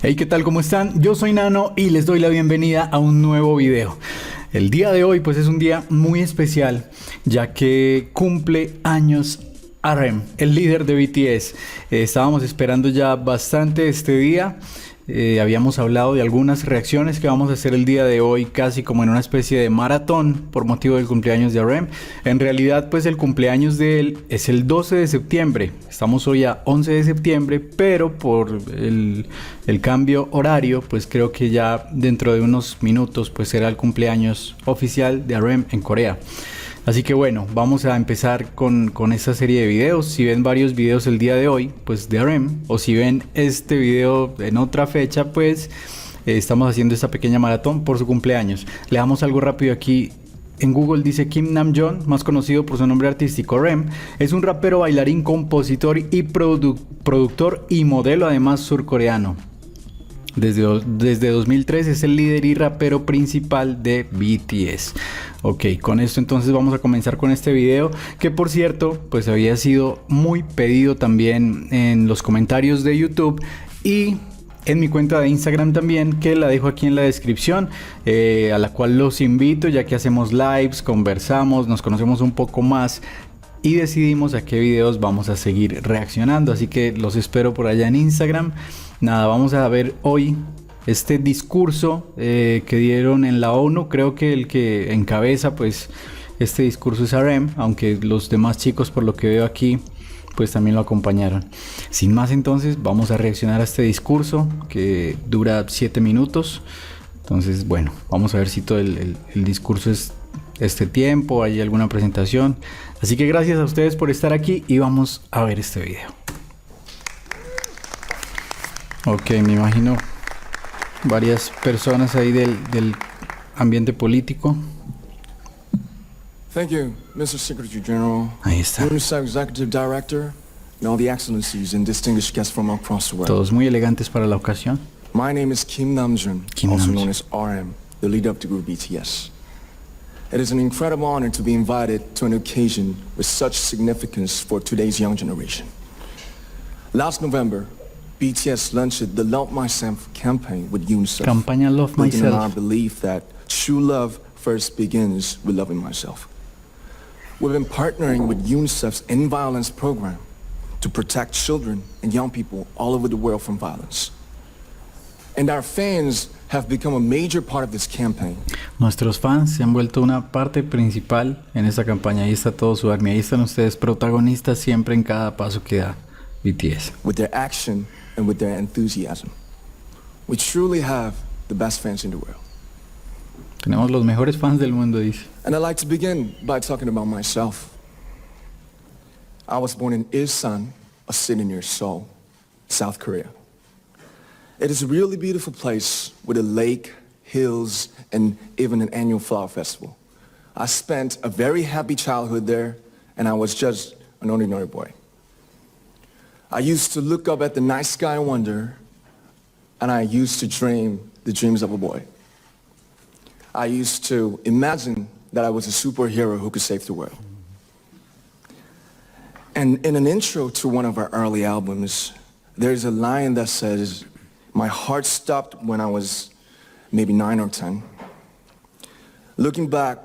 Hey, ¿qué tal? ¿Cómo están? Yo soy Nano y les doy la bienvenida a un nuevo video. El día de hoy pues es un día muy especial, ya que cumple años RM, el líder de BTS. Estábamos esperando ya bastante este día. Habíamos hablado de algunas reacciones que vamos a hacer el día de hoy, casi como en una especie de maratón por motivo del cumpleaños de RM. En realidad pues el cumpleaños de él es el 12 de septiembre. Estamos hoy a 11 de septiembre, pero por el cambio horario pues creo que ya dentro de unos minutos pues será el cumpleaños oficial de RM en Corea. Así que bueno, vamos a empezar con esta serie de videos. Si ven varios videos el día de hoy, pues de RM, o si ven este video en otra fecha, pues estamos haciendo esta pequeña maratón por su cumpleaños. Le damos algo rápido aquí. En Google dice Kim Namjoon, más conocido por su nombre artístico RM, es un rapero, bailarín, compositor y productor y modelo, además surcoreano. Desde 2003 es el líder y rapero principal de BTS. Ok, con esto entonces vamos a comenzar con este video, que por cierto pues había sido muy pedido también en los comentarios de YouTube y en mi cuenta de Instagram también, que la dejo aquí en la descripción, a la cual los invito, ya que hacemos lives, conversamos, nos conocemos un poco más y decidimos a qué videos vamos a seguir reaccionando. Así que los espero por allá en Instagram. Nada, vamos a ver hoy este discurso que dieron en la ONU. Creo que el que encabeza pues este discurso es RM, aunque los demás chicos, por lo que veo aquí, pues también lo acompañaron. Sin más, entonces vamos a reaccionar a este discurso que dura 7 minutos. Entonces bueno, vamos a ver si todo el discurso es este tiempo, hay alguna presentación. Así que gracias a ustedes por estar aquí y vamos a ver este video. Ok, me imagino varias personas ahí del ambiente político. Thank you, Mr. Secretary General, Ahí está. Mr. Executive Director, and all the excellencies and distinguished guests from across the world. Todos muy elegantes para la ocasión. My name is Kim Namjoon, also known as RM, the leader of the group BTS. It is an incredible honor to be invited to an occasion with such significance for today's young generation. Last November, BTS launched the Love Myself campaign with UNICEF. Campaña Love building on our Myself. belief that true love first begins with loving myself. We've been partnering with UNICEF's End Violence program to protect children and young people all over the world from violence. And our fans have become a major part of this campaign. Nuestros fans se han vuelto una parte principal en esta campaña. Ahí está todo su army. Ahí están ustedes protagonistas siempre en cada paso que da BTS. With their action and with their enthusiasm. We truly have the best fans in the world. Tenemos los mejores fans del mundo, dice. And I'd like to begin by talking about myself. I was born in Ilsan, a city near Seoul, South Korea. It is a really beautiful place with a lake, hills, and even an annual flower festival. I spent a very happy childhood there, and I was just an ordinary boy. I used to look up at the night sky and wonder, and I used to dream the dreams of a boy. I used to imagine that I was a superhero who could save the world. And in an intro to one of our early albums, there's a line that says, "My heart stopped when I was maybe 9 or 10. Looking back,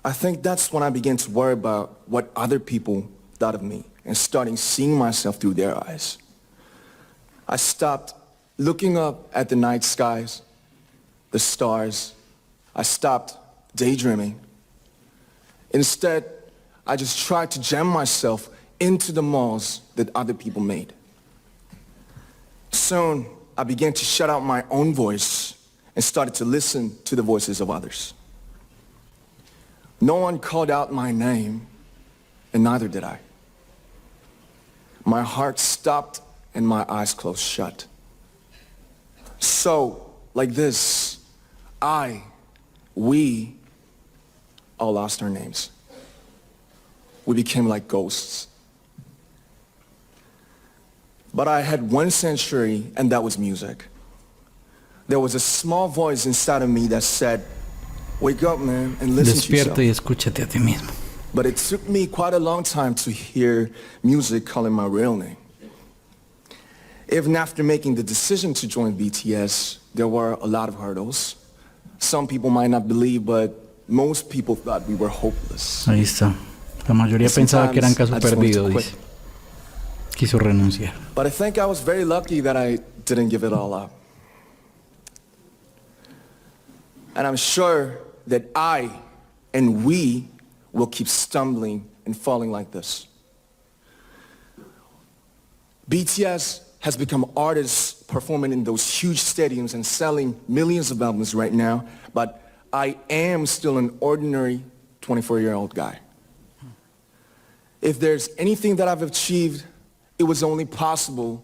I think that's when I began to worry about what other people thought of me and starting seeing myself through their eyes. I stopped looking up at the night skies, the stars. I stopped daydreaming. Instead, I just tried to jam myself into the malls that other people made. Soon, I began to shut out my own voice and started to listen to the voices of others. No one called out my name, and neither did I. My heart stopped and my eyes closed shut. So, like this, we all lost our names. We became like ghosts. But I had one sanctuary, and that was music. There was a small voice inside of me that said, "Wake up, man, and listen to yourself." Despierta y escúchate a ti mismo. But it took me quite a long time to hear music calling my real name. Even after making the decision to join BTS, there were a lot of hurdles. Some people might not believe, but most people thought we were hopeless. Ahí está. La mayoría pensaba que eran caso perdido, dice. Quiso renunciar. But I think I was very lucky that I didn't give it all up. And I'm sure that I and we will keep stumbling and falling like this. BTS has become artists performing in those huge stadiums and selling millions of albums right now, but I am still an ordinary 24-year-old guy. If there's anything that I've achieved, it was only possible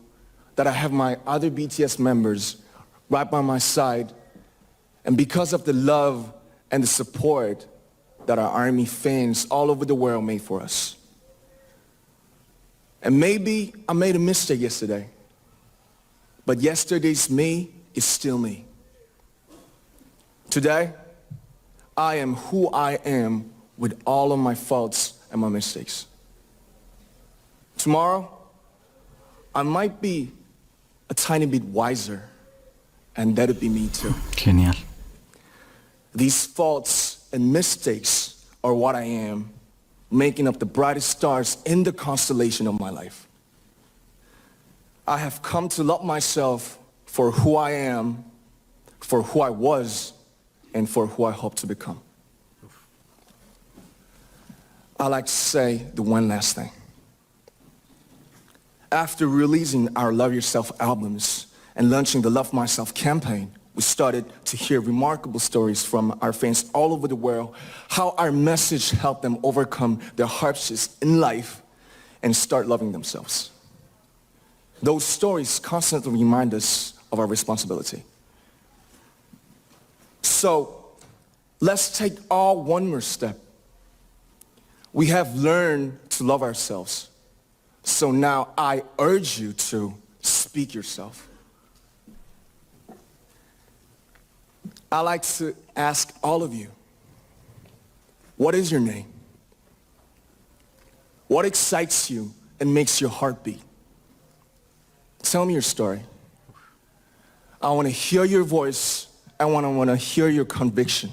that I have my other BTS members right by my side, and because of the love and the support that our ARMY fans all over the world made for us. And maybe I made a mistake yesterday, but yesterday's me is still me. Today, I am who I am with all of my faults and my mistakes. Tomorrow, I might be a tiny bit wiser, and that'd be me too. Genial. These faults and mistakes are what I am, making up the brightest stars in the constellation of my life. I have come to love myself for who I am, for who I was, and for who I hope to become. I like to say the one last thing. After releasing our Love Yourself albums and launching the Love Myself campaign, we started to hear remarkable stories from our fans all over the world, how our message helped them overcome their hardships in life and start loving themselves. Those stories constantly remind us of our responsibility. So let's take all one more step. We have learned to love ourselves. So now I urge you to speak yourself. I like to ask all of you, what is your name? What excites you and makes your heart beat? Tell me your story. I want to hear your voice. I want to hear your conviction.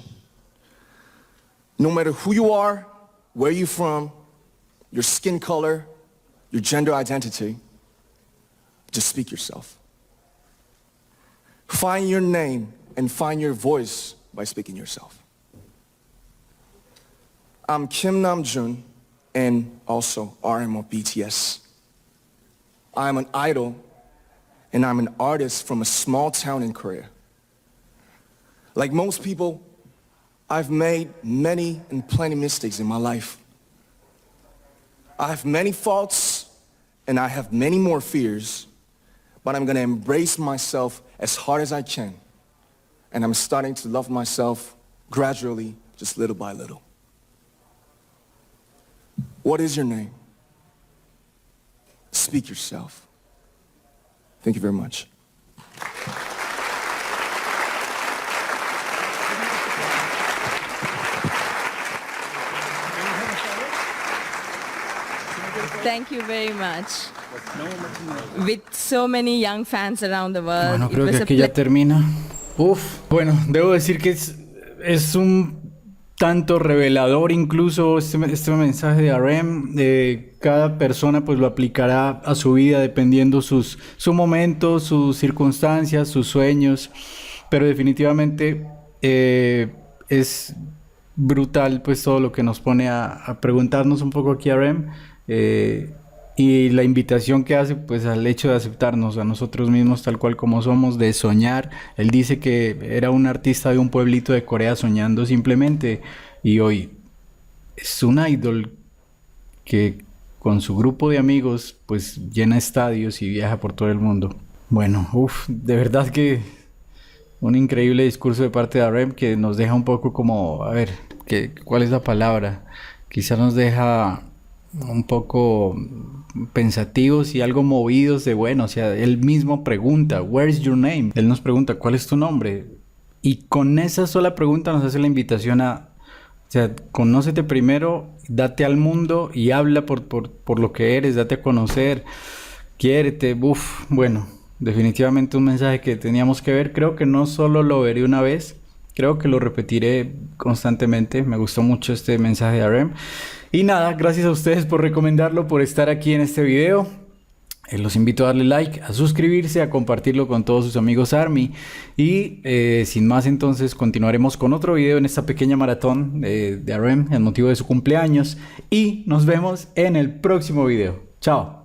No matter who you are, where you're from, your skin color, your gender identity, just speak yourself. Find your name and find your voice by speaking yourself. I'm Kim Namjoon and also RM of BTS. I'm an idol and I'm an artist from a small town in Korea. Like most people, I've made many and plenty mistakes in my life. I have many faults and I have many more fears, but I'm gonna embrace myself as hard as I can. And I'm starting to love myself gradually, just little by little. What is your name? Speak yourself. Thank you very much. Thank you very much. With so many young fans around the world. Bueno, creo que aquí ya termina. Bueno, debo decir que es un tanto revelador incluso este mensaje de RM. Cada persona pues lo aplicará a su vida dependiendo su momento, sus circunstancias, sus sueños. Pero definitivamente es brutal pues todo lo que nos pone a preguntarnos un poco aquí a RM. Y la invitación que hace pues al hecho de aceptarnos a nosotros mismos tal cual como somos, de soñar. Él dice que era un artista de un pueblito de Corea soñando simplemente, y hoy es un idol que con su grupo de amigos pues llena estadios y viaja por todo el mundo. Bueno, de verdad que un increíble discurso de parte de RM que nos deja un poco como, a ver, ¿cuál es la palabra? Quizás nos deja un poco pensativos y algo movidos de, bueno, o sea, él mismo pregunta, "Where's your name?" Él nos pregunta, ¿cuál es tu nombre? Y con esa sola pregunta nos hace la invitación a, o sea, conócete primero, date al mundo y habla por lo que eres, date a conocer, quiérete. Bueno, definitivamente un mensaje que teníamos que ver. Creo que no solo lo veré una vez, creo que lo repetiré constantemente. Me gustó mucho este mensaje de RM. Y nada, gracias a ustedes por recomendarlo, por estar aquí en este video. Los invito a darle like, a suscribirse, a compartirlo con todos sus amigos ARMY. Y sin más, entonces continuaremos con otro video en esta pequeña maratón de RM en motivo de su cumpleaños. Y nos vemos en el próximo video. Chao.